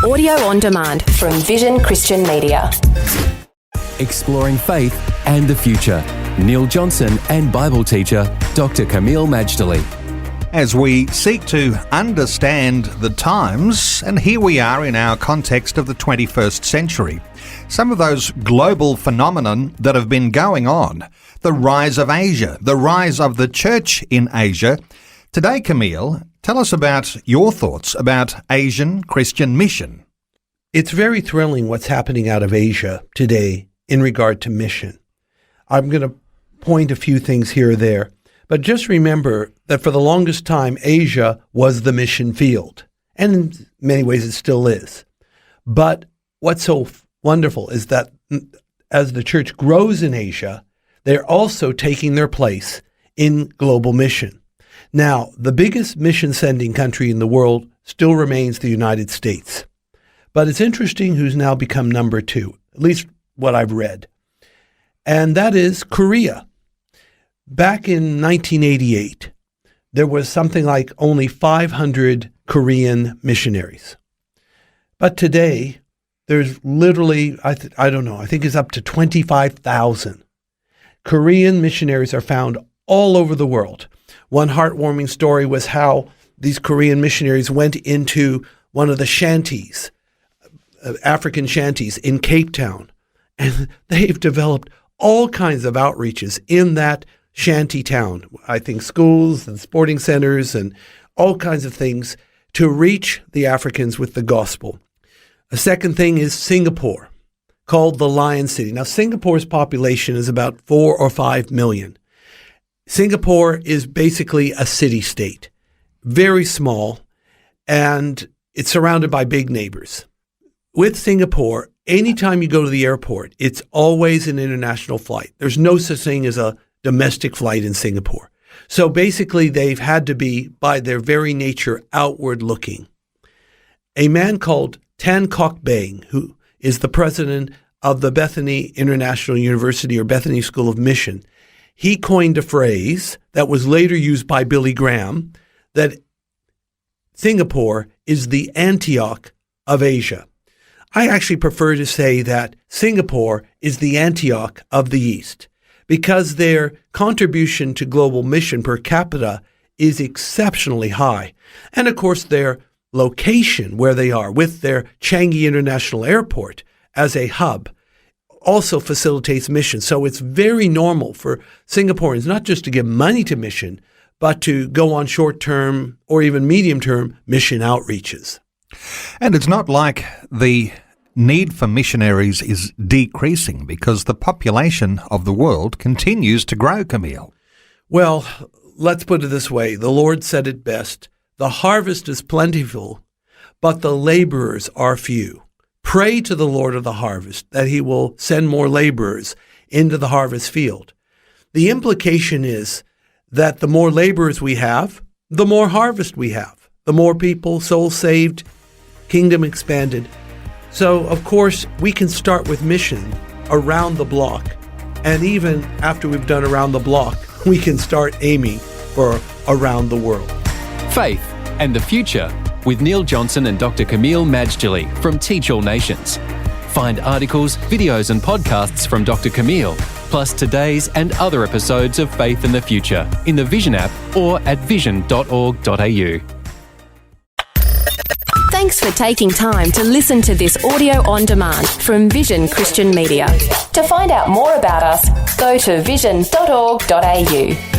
Audio on demand from Vision Christian Media. Exploring faith and the future. Neil Johnson and Bible teacher Dr. Kameel Majdali. As we seek to understand the times, and here we are in our context of the 21st century, some of those global phenomenon that have been going on, the rise of Asia, the rise of the church in Asia. Today, Kameel, tell us about your thoughts about Asian Christian mission. It's very thrilling what's happening out of Asia today in regard to mission. I'm going to point a few things here or there, but just remember that for the longest time, Asia was the mission field, and in many ways it still is. But what's so wonderful is that as the church grows in Asia, they're also taking their place in global mission. Now, the biggest mission-sending country in the world still remains the United States. But it's interesting who's now become number two, at least what I've read. And that is Korea. Back in 1988, there was something like only 500 Korean missionaries. But today, there's literally, I think it's up to 25,000. Korean missionaries are found all over the world. One heartwarming story was how these Korean missionaries went into one of the shanties, African shanties in Cape Town, and they've developed all kinds of outreaches in that shanty town. I think schools and sporting centers and all kinds of things to reach the Africans with the gospel. A second thing is Singapore, called the Lion City. Now, Singapore's population is about 4 or 5 million. Singapore is basically a city-state, very small, and it's surrounded by big neighbors. With Singapore, anytime you go to the airport, it's always an international flight. There's no such thing as a domestic flight in Singapore. So basically, they've had to be, by their very nature, outward-looking. A man called Tan Kok Beng, who is the president of the Bethany International University or Bethany School of Mission, he coined a phrase that was later used by Billy Graham, that Singapore is the Antioch of Asia. I actually prefer to say that Singapore is the Antioch of the East, because their contribution to global mission per capita is exceptionally high. And of course, their location where they are with their Changi International Airport as a hub also facilitates mission. So it's very normal for Singaporeans not just to give money to mission, but to go on short-term or even medium-term mission outreaches. And it's not like the need for missionaries is decreasing because the population of the world continues to grow, Kameel. Well, let's put it this way. The Lord said it best. The harvest is plentiful, but the laborers are few. Pray to the Lord of the harvest that he will send more laborers into the harvest field. The implication is that the more laborers we have, the more harvest we have, the more people, souls saved, kingdom expanded. So, of course, we can start with mission around the block. And even after we've done around the block, we can start aiming for around the world. Faith and the future with Neil Johnson and Dr. Kameel Majdali from Teach All Nations. Find articles, videos and podcasts from Dr. Kameel, plus today's and other episodes of Faith and the Future in the Vision app or at vision.org.au. Thanks for taking time to listen to this audio on demand from Vision Christian Media. To find out more about us, go to vision.org.au.